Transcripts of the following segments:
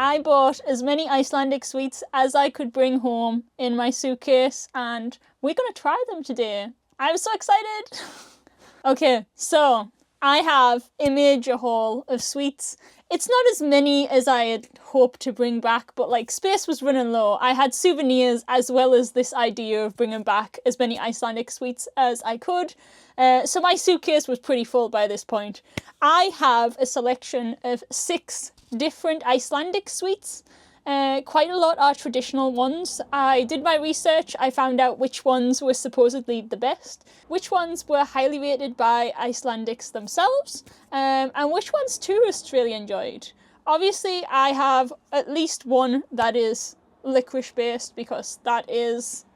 I bought as many Icelandic sweets as I could bring home in my suitcase, and we're gonna try them today. I'm so excited! Okay, so I have a major haul of sweets. It's not as many as I had hoped to bring back, but like space was running low. I had souvenirs as well as this idea of bringing back as many Icelandic sweets as I could. So my suitcase was pretty full by this point. I have a selection of 6 different Icelandic sweets. Quite a lot are traditional ones. I did my research, I found out which ones were supposedly the best, which ones were highly rated by Icelandics themselves, and which ones tourists really enjoyed. Obviously, I have at least one that is licorice based because that is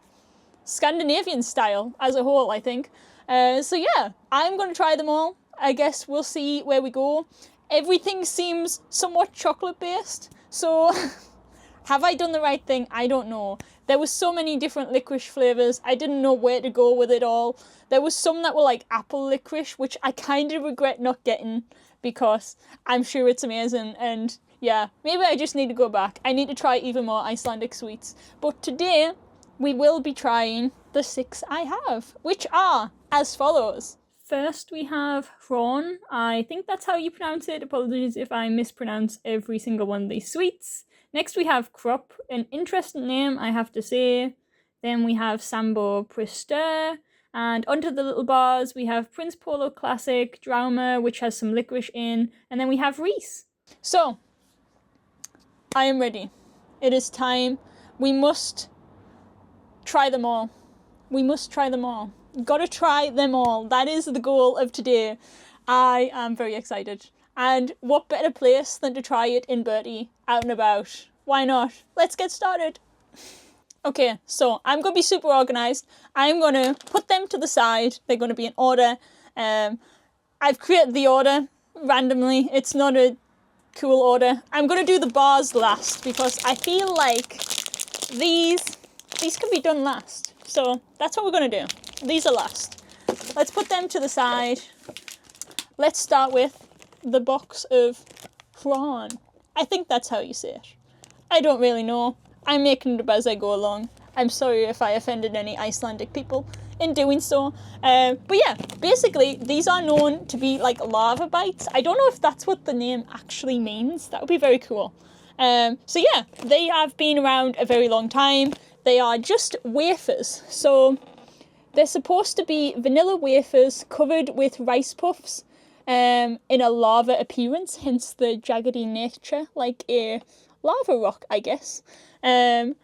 Scandinavian style as a whole, I think. So yeah, I'm going to try them all. I guess we'll see where we go. Everything seems somewhat chocolate based, so have I done the right thing? I don't know. There were so many different licorice flavours, I didn't know where to go with it all. There was some that were like apple licorice, which I kind of regret not getting because I'm sure it's amazing, and yeah, maybe I just need to go back. I need to try even more Icelandic sweets. But today, we will be trying the 6 I have, which are as follows. First we have Hron. I think that's how you pronounce it. Apologies if I mispronounce every single one of these sweets. Next we have Krop, an interesting name I have to say. Then we have Sambo Prister. And onto the little bars we have Prince Polo Classic, Drauma, which has some licorice in. And then we have Reese. So, I am ready. It is time. We must try them all. We must try them all. Gotta try them all. That is the goal of today. I am very excited. And what better place than to try it in Bertie, out and about? Why not? Let's get started. Okay, so I'm going to be super organised. I'm going to put them to the side. They're going to be in order. I've created the order randomly. It's not a cool order. I'm going to do the bars last because I feel like these can be done last. So that's what we're going to do. These are last. Let's put them to the side. Let's start with the box of Hron. I think that's how you say it. I don't really know. I'm making it up as I go along. I'm sorry if I offended any Icelandic people in doing so. But yeah, basically, these are known to be like lava bites. I don't know if that's what the name actually means. That would be very cool. So yeah, they have been around a very long time. They are just wafers. So they're supposed to be vanilla wafers covered with rice puffs in a lava appearance, hence the jaggedy nature, like a lava rock, I guess. And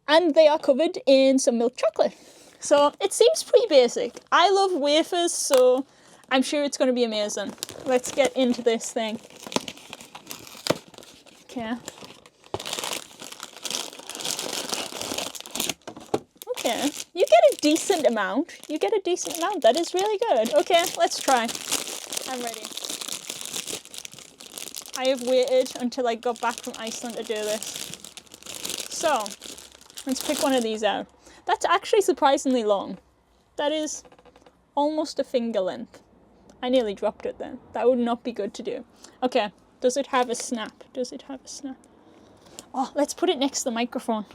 they are covered in some milk chocolate. So it seems pretty basic. I love wafers, so I'm sure it's going to be amazing. Let's get into this thing. Okay. Okay, you get a decent amount. That is really good. Okay, let's try. I'm ready. I have waited until I got back from Iceland to do this. So, let's pick one of these out. That's actually surprisingly long. That is almost a finger length. I nearly dropped it then. That would not be good to do. Okay, does it have a snap? Oh, let's put it next to the microphone.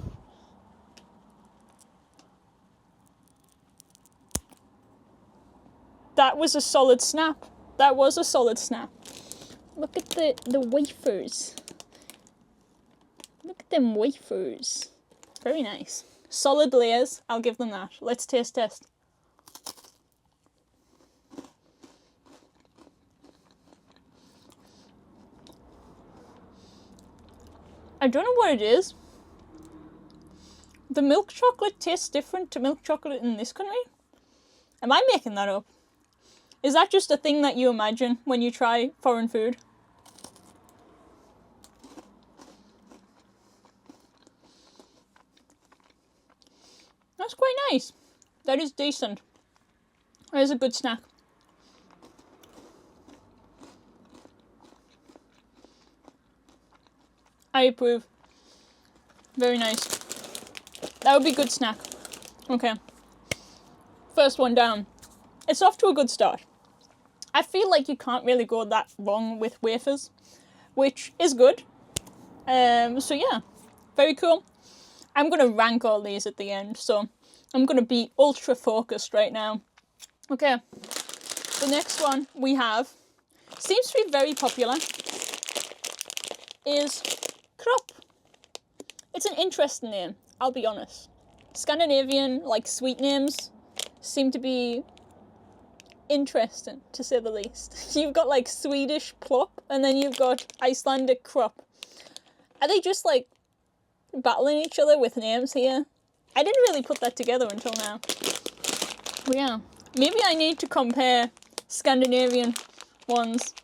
That was a solid snap. Look at the wafers. Look at them wafers. Very nice. Solid layers, I'll give them that. Let's taste test. I don't know what it is. The milk chocolate tastes different to milk chocolate in this country. Am I making that up? Is that just a thing that you imagine when you try foreign food? That's quite nice. That is decent. That is a good snack. I approve. Very nice. That would be a good snack. Okay. First one down. It's off to a good start. I feel like you can't really go that wrong with wafers, which is good. So yeah, very cool. I'm going to rank all these at the end, so I'm going to be ultra focused right now. Okay, the next one we have, seems to be very popular, is Krop. It's an interesting name, I'll be honest. Scandinavian, like, sweet names seem to be interesting, to say the least. You've got, like, Swedish plop, and then you've got Icelandic Krop. Are they just, like, battling each other with names here? I didn't really put that together until now. But yeah, maybe I need to compare Scandinavian ones.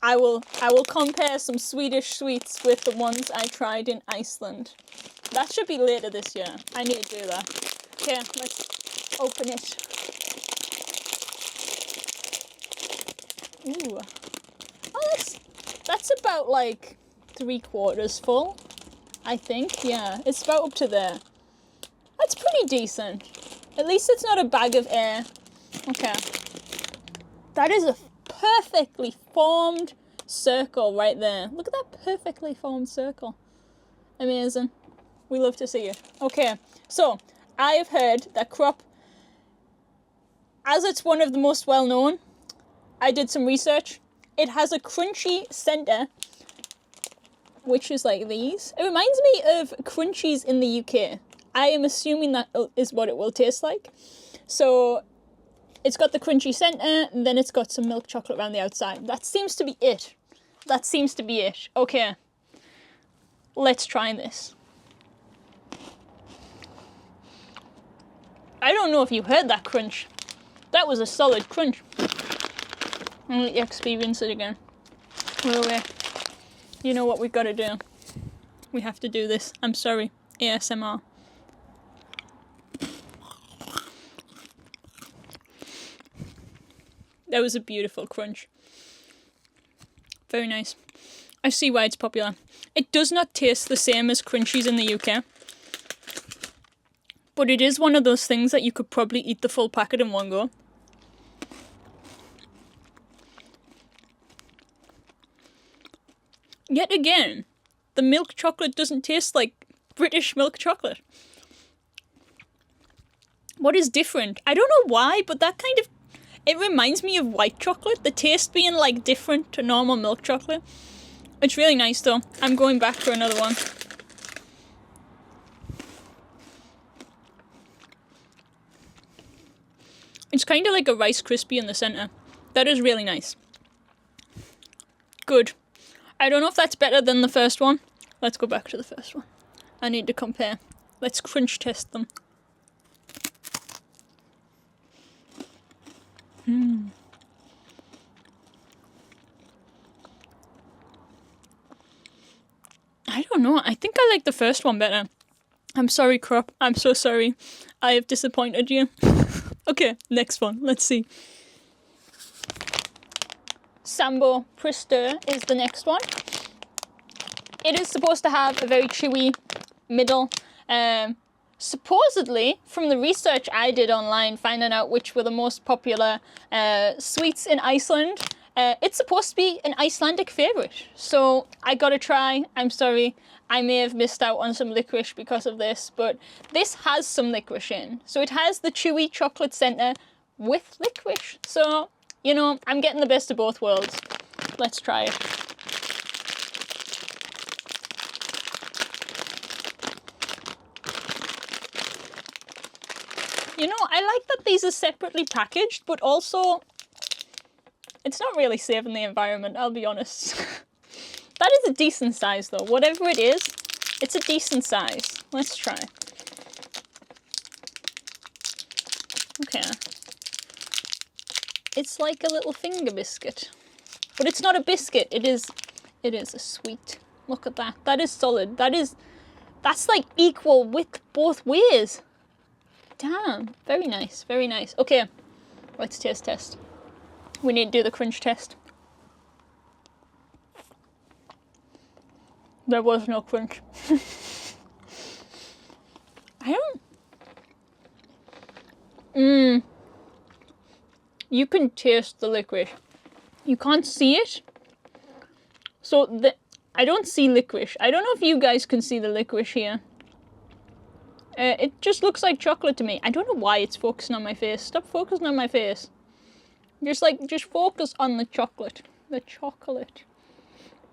I will compare some Swedish sweets with the ones I tried in Iceland. That should be later this year. I need to do that. Okay, let's open it. Ooh. Oh, that's about like 3/4 full, I think. Yeah, it's about up to there. That's pretty decent. At least it's not a bag of air. Okay. That is a perfectly formed circle right there. Look at that perfectly formed circle. Amazing. We love to see it. Okay, so I have heard that Krop, as it's one of the most well-known, I did some research. It has a crunchy centre, which is like these. It reminds me of crunchies in the UK. I am assuming that is what it will taste like. So it's got the crunchy centre, and then it's got some milk chocolate around the outside. That seems to be it. That seems to be it. Okay, let's try this. I don't know if you heard that crunch. That was a solid crunch. I'm gonna let you experience it again. Wait. You know what we've got to do. We have to do this. I'm sorry. ASMR. That was a beautiful crunch. Very nice. I see why it's popular. It does not taste the same as crunchies in the UK. But it is one of those things that you could probably eat the full packet in one go. Yet again, the milk chocolate doesn't taste like British milk chocolate. What is different? I don't know why, but that kind of... It reminds me of white chocolate, the taste being like different to normal milk chocolate. It's really nice though. I'm going back for another one. It's kind of like a Rice Krispie in the centre. That is really nice. Good. I don't know if that's better than the first one. Let's go back to the first one. I need to compare. Let's crunch test them. I don't know. I think I like the first one better. I'm sorry, Krop. I'm so sorry. I have disappointed you. Okay, next one. Let's see. Sambo Prister is the next one. It is supposed to have a very chewy middle. Supposedly, from the research I did online, finding out which were the most popular sweets in Iceland, it's supposed to be an Icelandic favourite. So I gotta try. I'm sorry. I may have missed out on some licorice because of this, but this has some licorice in. So it has the chewy chocolate centre with licorice. So, you know, I'm getting the best of both worlds. Let's try it. You know, I like that these are separately packaged, but also it's not really saving the environment, I'll be honest. That is a decent size though. Whatever it is, it's a decent size. Let's try. Okay. It's like a little finger biscuit. But it's not a biscuit, it is a sweet. Look at that. That is solid. That's like equal width both ways. Damn. Very nice. Very nice. Okay. Let's taste test. We need to do the crunch test. There was no crunch. I don't... You can taste the licorice. You can't see it. So I don't see licorice. I don't know if you guys can see the licorice here. It just looks like chocolate to me. I don't know why it's focusing on my face. Stop focusing on my face. Just focus on the chocolate. The chocolate.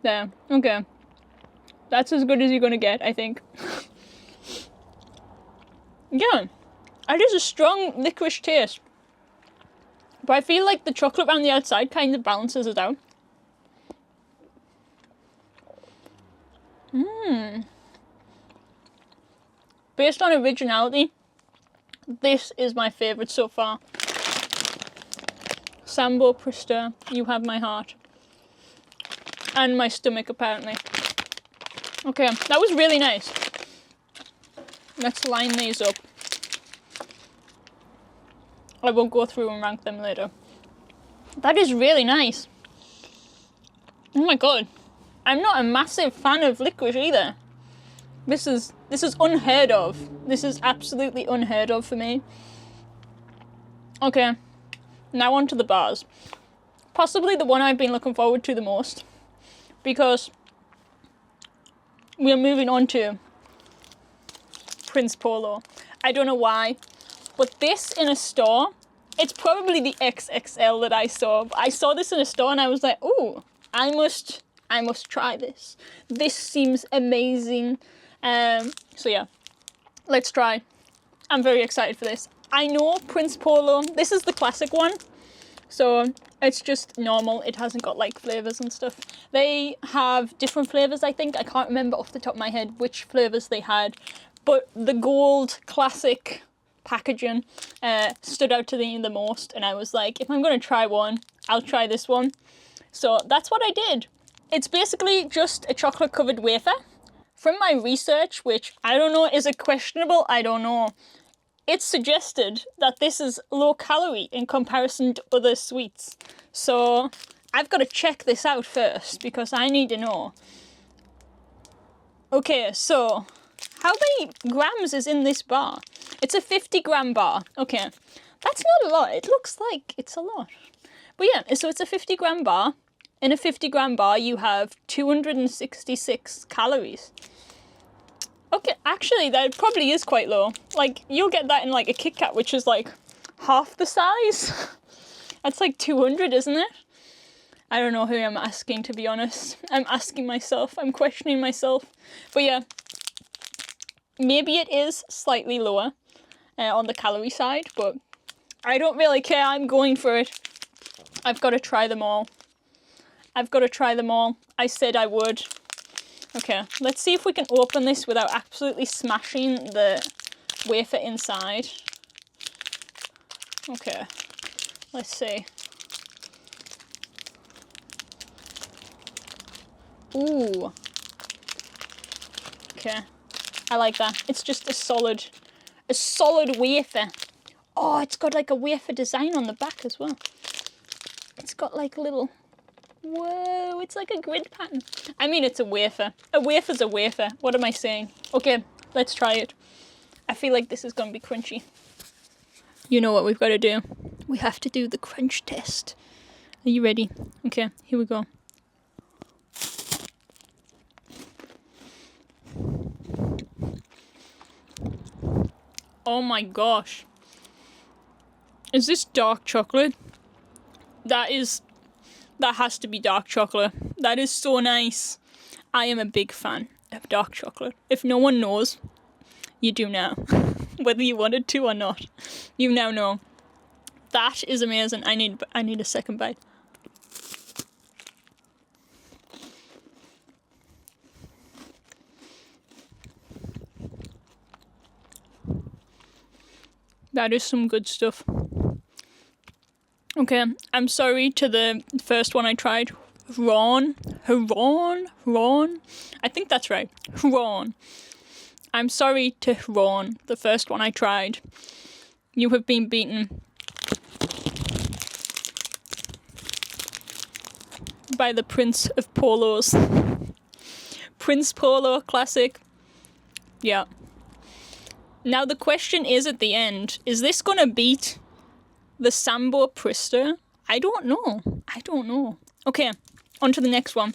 There. Okay. That's as good as you're gonna get, I think. Yeah. It is a strong licorice taste. But I feel like the chocolate around the outside kind of balances it out. Based on originality, this is my favourite so far. Sambo Prista, you have my heart. And my stomach, apparently. Okay, that was really nice. Let's line these up. I won't go through and rank them later. That is really nice. Oh my god. I'm not a massive fan of licorice either. This is unheard of. This is absolutely unheard of for me. Okay, now on to the bars. Possibly the one I've been looking forward to the most, because we're moving on to Prince Polo. I don't know why, but this in a store, it's probably the XXL that I saw. I saw this in a store and I was like, oh, I must try this. This seems amazing. So yeah, let's try. I'm very excited for this. I know Prince Polo, this is the classic one, so it's just normal. It hasn't got like flavours and stuff. They have different flavours, I think. I can't remember off the top of my head which flavours they had, but the gold classic packaging stood out to me the most, and I was like, if I'm going to try one, I'll try this one. So that's what I did. It's basically just a chocolate covered wafer. From my research, which I don't know, is it questionable? I don't know. It suggested that this is low calorie in comparison to other sweets. So I've got to check this out first because I need to know. Okay, so how many grams is in this bar? It's a 50-gram bar. Okay, that's not a lot. It looks like it's a lot. But yeah, so it's a 50-gram bar. In a 50-gram bar, you have 266 calories. Okay, actually, that probably is quite low. Like, you'll get that in, like, a Kit Kat, which is, like, half the size. That's, like, 200, isn't it? I don't know who I'm asking, to be honest. I'm asking myself. I'm questioning myself. But, yeah, maybe it is slightly lower on the calorie side, but I don't really care. I'm going for it. I've got to try them all. I've got to try them all. I said I would. Okay, let's see if we can open this without absolutely smashing the wafer inside. Okay, let's see. Ooh. Okay, I like that. It's just a solid wafer. Oh, it's got like a wafer design on the back as well. It's got like a little... Whoa, it's like a grid pattern. I mean, it's a wafer. A wafer's a wafer. What am I saying? Okay, let's try it. I feel like this is going to be crunchy. You know what we've got to do. We have to do the crunch test. Are you ready? Okay, here we go. Oh my gosh. Is this dark chocolate? That has to be dark chocolate. That is so nice. I am a big fan of dark chocolate. If no one knows, you do now. Whether you wanted to or not. You now know. That is amazing. I need a second bite. That is some good stuff. Okay, I'm sorry to the first one I tried. Ron. I think that's right. Ron. I'm sorry to Ron, the first one I tried. You have been beaten by the Prince of Polos. Prince Polo Classic. Yeah. Now the question is at the end, is this gonna beat the Sambo Prista? I don't know. Okay, on to the next one.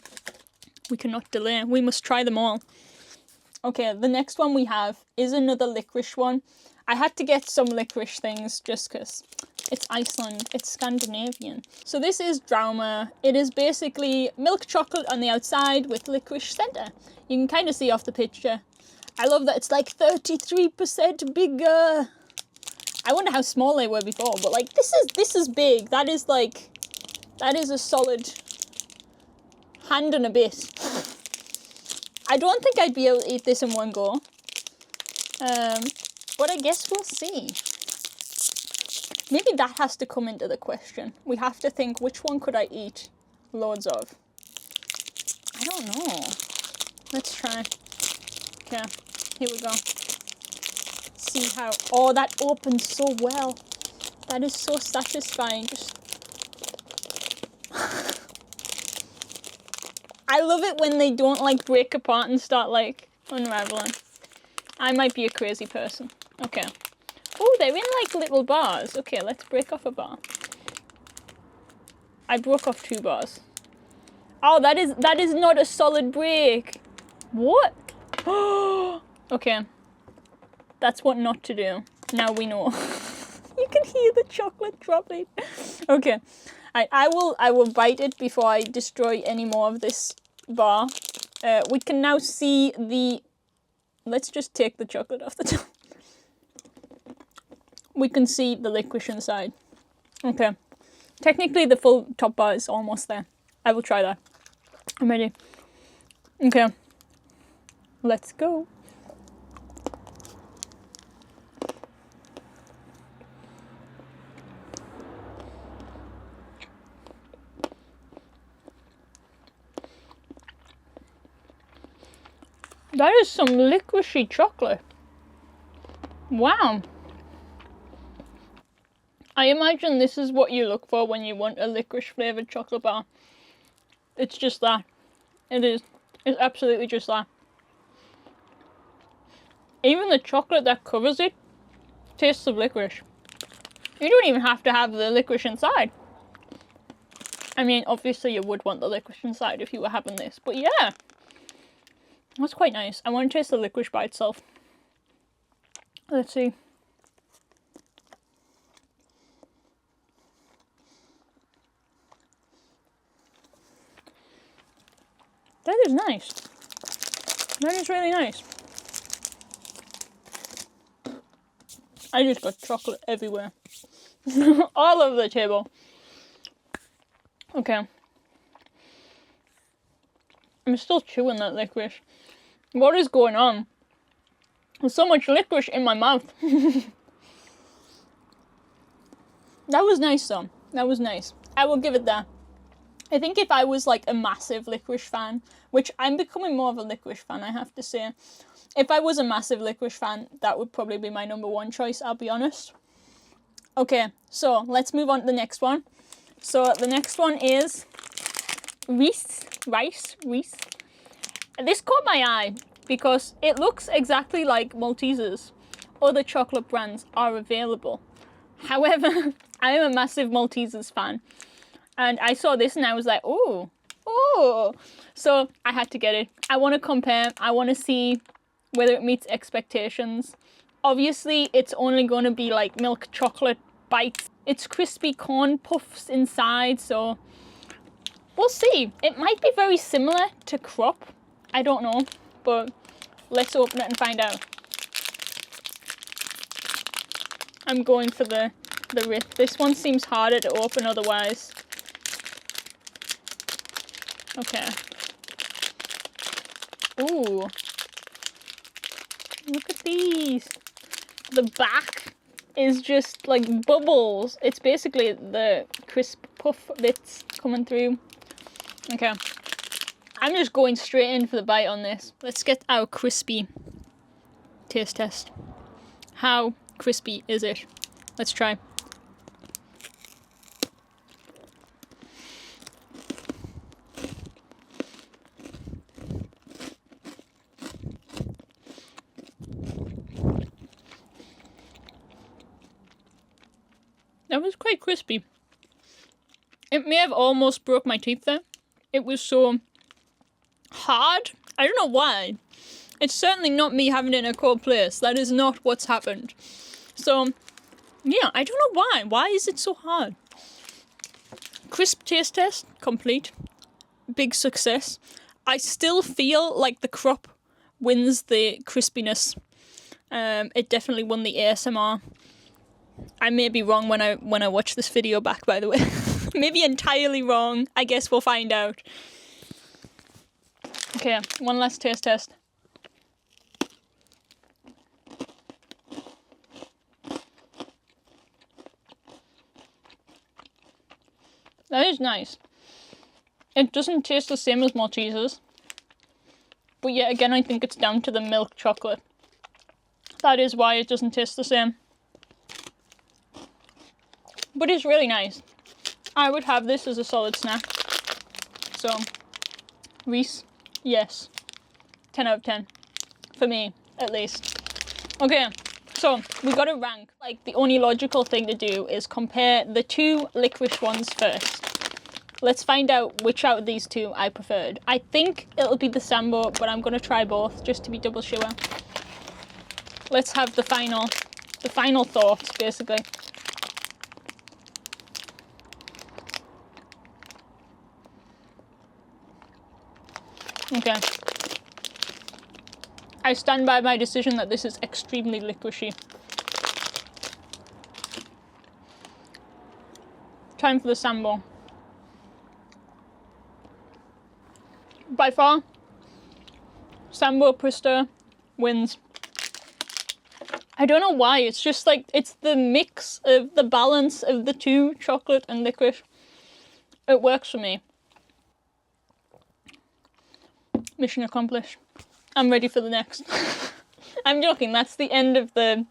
We cannot delay. We must try them all. Okay, the next one we have is another licorice one. I had to get some licorice things just because it's Iceland, it's Scandinavian. So this is Drauma. It is basically milk chocolate on the outside with licorice centre. You can kind of see off the picture. I love that it's like 33% bigger. I wonder how small they were before, but like this is big. That is a solid hand and a bit. I don't think I'd be able to eat this in one go. But I guess we'll see. Maybe that has to come into the question. We have to think, which one could I eat loads of? I don't know. Let's try. Okay, here we go. See how... Oh, that opens so well. That is so satisfying. Just... I love it when they don't like break apart and start like unraveling. I might be a crazy person. Okay. Oh, they're in like little bars. Okay, let's break off a bar. I broke off 2 bars. Oh, that is not a solid break. What? Okay. That's what not to do. Now we know. You can hear the chocolate dropping. Okay. I will bite it before I destroy any more of this bar. We can now see the... Let's just take the chocolate off the top. We can see the licorice inside. Okay. Technically, the full top bar is almost there. I will try that. I'm ready. Okay. Let's go. That is some licoricey chocolate. Wow. I imagine this is what you look for when you want a licorice flavoured chocolate bar. It's just that. It is. It's absolutely just that. Even the chocolate that covers it tastes of licorice. You don't even have to have the licorice inside. I mean, obviously you would want the licorice inside if you were having this, but yeah. That's quite nice. I want to taste the licorice by itself. Let's see. That is nice. That is really nice. I just got chocolate everywhere. All over the table. Okay. I'm still chewing that licorice. What is going on? There's so much licorice in my mouth. That was nice though. That was nice. I will give it that. I think if I was like a massive licorice fan, which I'm becoming more of a licorice fan, I have to say. If I was a massive licorice fan, that would probably be my number 1 choice, I'll be honest. Okay, so let's move on to the next one. So the next one is Reese. This caught my eye because it looks exactly like Maltesers. Other chocolate brands are available. However, I am a massive Maltesers fan. And I saw this and I was like, oh. So I had to get it. I want to compare. I want to see whether it meets expectations. Obviously, it's only going to be like milk chocolate bites. It's crispy corn puffs inside, so we'll see. It might be very similar to Crop. I don't know, but let's open it and find out. I'm going for the rip. This one seems harder to open otherwise. Okay. Ooh. Look at these. The back is just like bubbles. It's basically the crisp puff bits coming through. Okay. I'm just going straight in for the bite on this. Let's get our crispy taste test. How crispy is it? Let's try. That was quite crispy. It may have almost broke my teeth there. It was so hard. I don't know why. It's certainly not me having it in a cold place. That is not what's happened. So, yeah, I don't know why. Why is it so hard? Crisp taste test, complete. Big success. I still feel like the crop wins the crispiness. It definitely won the ASMR. I may be wrong when I watch this video back, by the way. Maybe entirely wrong. I guess we'll find out. Okay, one last taste test. That is nice. It doesn't taste the same as Maltesers. But yet again, I think it's down to the milk chocolate. That is why it doesn't taste the same. But it's really nice. I would have this as a solid snack. So, Reese, yes. 10 out of 10. For me, at least. Okay, so we got to rank. Like, the only logical thing to do is compare the two licorice ones first. Let's find out which out of these two I preferred. I think it'll be the Sambo, but I'm going to try both just to be double sure. Let's have the final thoughts, basically. Okay. I stand by my decision that this is extremely licoricey. Time for the Sambo. By far, Sambo Prista wins. I don't know why, it's just like, it's the mix of the balance of the two, chocolate and licorice. It works for me. Mission accomplished. I'm ready for the next. I'm joking, that's the end of the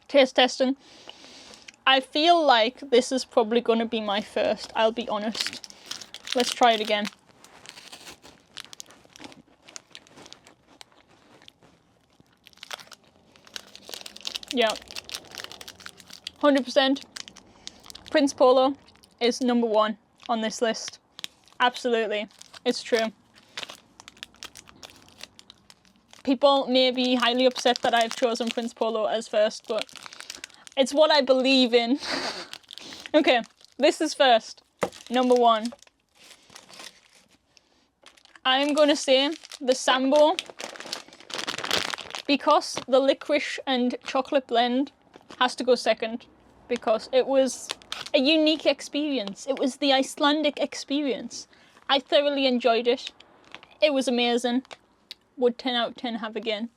taste testing. I feel like this is probably going to be my first, I'll be honest. Let's try it again. Yeah. 100%. Prince Polo is number one on this list. Absolutely. It's true. People may be highly upset that I've chosen Prince Polo as first, but it's what I believe in. Okay, this is first. Number one. I'm going to say the Sambo, because the licorice and chocolate blend has to go second, because it was a unique experience. It was the Icelandic experience. I thoroughly enjoyed it. It was amazing. Would 10 out of 10 have again.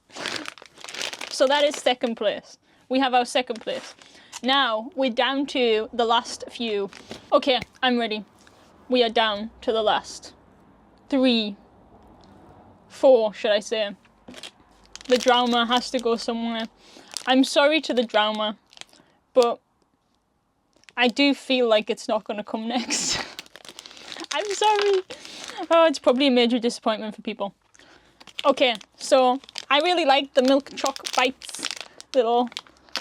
So that is second place. We have our second place. Now we're down to the last few. Okay, I'm ready. We are down to the last 3, 4, should I say. The drama has to go somewhere. I'm sorry to the drama, but I do feel like it's not going to come next. I'm sorry. Oh, it's probably a major disappointment for people. Okay, so I really like the milk choc bites, little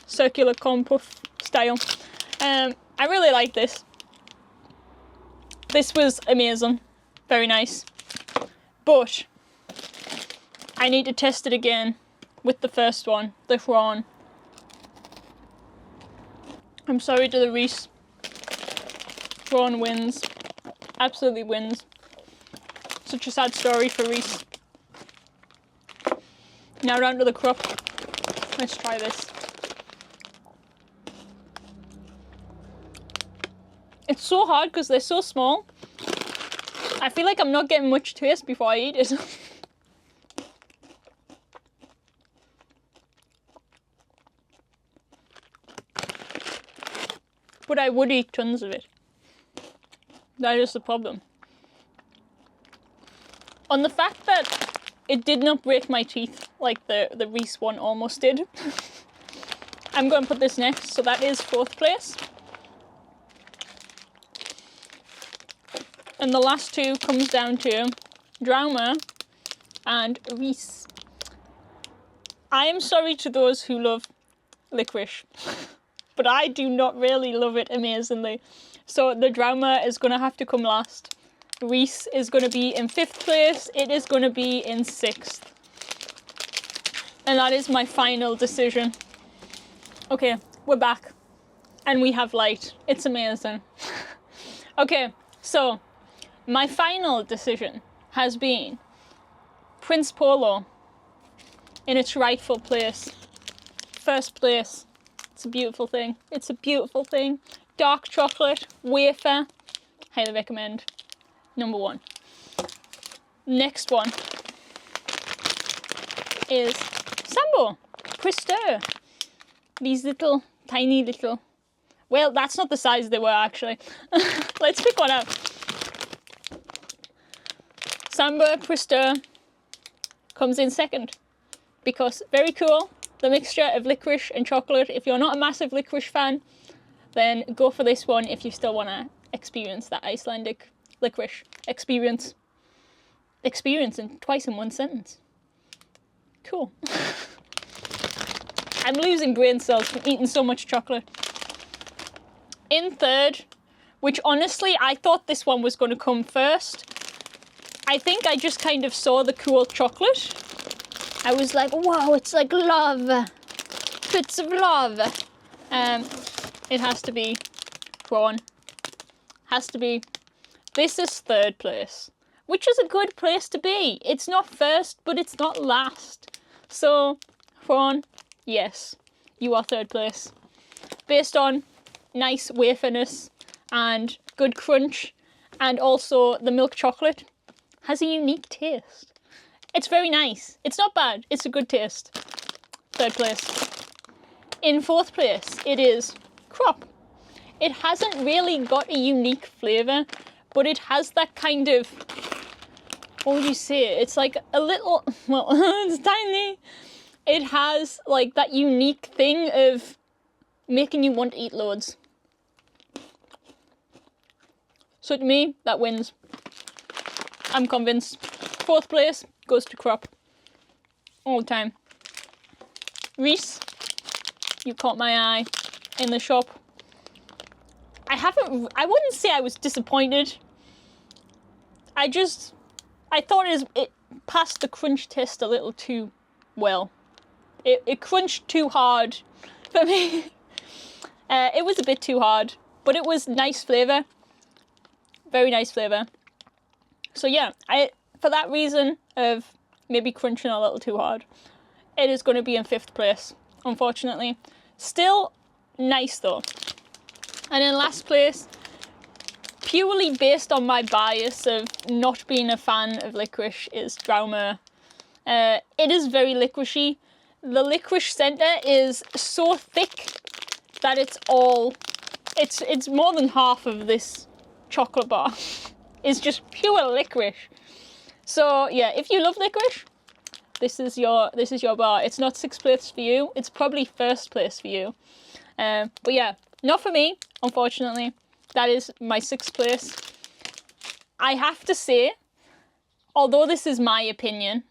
circular corn puff style. I really like this. This was amazing. Very nice. But I need to test it again with the first one, the Hron. I'm sorry to the Reese. Hron wins. Absolutely wins. Such a sad story for Reese. Now down to the crop. Let's try this. It's so hard because they're so small. I feel like I'm not getting much taste before I eat it. But I would eat tons of it. That is the problem. On the fact that it did not break my teeth like the Reese one almost did. I'm going to put this next, so that is fourth place. And the last two comes down to Drama and Reese. I am sorry to those who love licorice, but I do not really love it amazingly. So the Drama is going to have to come last. Reese is going to be in 5th place. It is going to be in 6th. And that is my final decision. Okay, we're back. And we have light. It's amazing. Okay, so my final decision has been Prince Polo in its rightful place. 1st place. It's a beautiful thing. It's a beautiful thing. Dark chocolate, wafer. Highly recommend. Number 1. Next one is Sambo. Prister. These little, tiny little... Well, that's not the size they were, actually. Let's pick one out. Samba Prister comes in 2nd. Because, very cool. The mixture of licorice and chocolate. If you're not a massive licorice fan, then go for this one if you still want to experience that Icelandic licorice experience. Experience twice in one sentence. Cool. I'm losing brain cells from eating so much chocolate. In 3rd, which honestly, I thought this one was going to come first. I think I just kind of saw the cool chocolate. I was like, wow, it's like love. Bits of love. It has to be prawn. Has to be. This is 3rd place, which is a good place to be. It's not 1st, but it's not last. So, prawn, yes, you are 3rd place. Based on nice waferness and good crunch, and also the milk chocolate has a unique taste. It's very nice. It's not bad. It's a good taste. 3rd place. In 4th place, it is crop. It hasn't really got a unique flavour, but it has that kind of, what would you say? It's like a little, well, it's tiny. It has like that unique thing of making you want to eat loads. So to me, that wins. I'm convinced. 4th place goes to crop. All the time. Reese, you caught my eye in the shop. I wouldn't say I was disappointed. I thought it passed the crunch test a little too well. It crunched too hard for me. It was a bit too hard, but it was nice flavour. Very nice flavour. So yeah, for that reason of maybe crunching a little too hard, it is going to be in 5th place, unfortunately. Still nice though. And in last place, purely based on my bias of not being a fan of licorice, is Draumer. It is very licoricey. The licorice centre is so thick that it's more than half of this chocolate bar. It's just pure licorice. So yeah, if you love licorice, this is your bar. It's not 6th place for you. It's probably 1st place for you. But yeah, not for me, unfortunately. That is my 6th place. I have to say, although this is my opinion,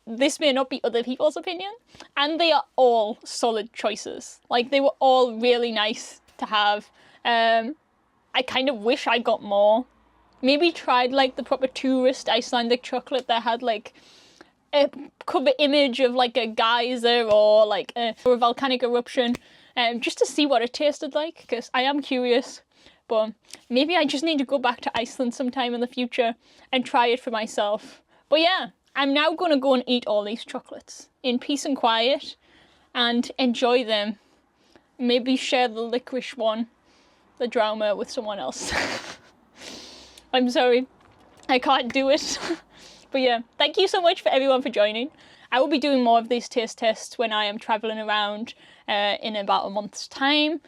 this may not be other people's opinion, and they are all solid choices. Like, they were all really nice to have. I kind of wish I got more. Maybe tried like the proper tourist Icelandic chocolate that had like a cover image of like a geyser or like a volcanic eruption, just to see what it tasted like, because I am curious. But maybe I just need to go back to Iceland sometime in the future and try it for myself. But yeah, I'm now going to go and eat all these chocolates in peace and quiet and enjoy them. Maybe share the licorice one, the Draumer, with someone else. I'm sorry, I can't do it. But yeah, thank you so much for everyone for joining. I will be doing more of these taste tests when I am travelling around in about a month's time.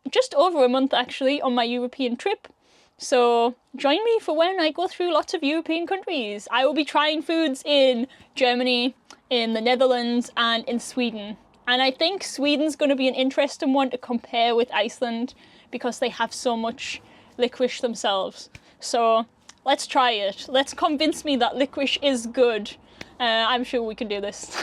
Just over a month actually, on my European trip. So join me for when I go through lots of European countries. I will be trying foods in Germany, in the Netherlands and in Sweden. And I think Sweden's going to be an interesting one to compare with Iceland because they have so much licorice themselves. So let's try it. Let's convince me that licorice is good. I'm sure we can do this.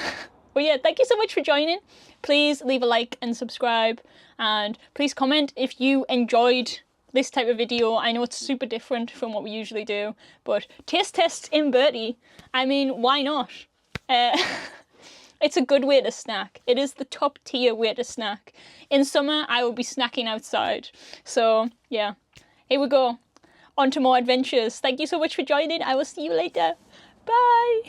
But yeah, thank you so much for joining. Please leave a like and subscribe. And please comment if you enjoyed this type of video. I know it's super different from what we usually do, but taste tests in Bertie. I mean, why not? It's a good way to snack. It is the top tier way to snack. In summer, I will be snacking outside. So yeah, here we go. On to more adventures. Thank you so much for joining. I will see you later. Bye.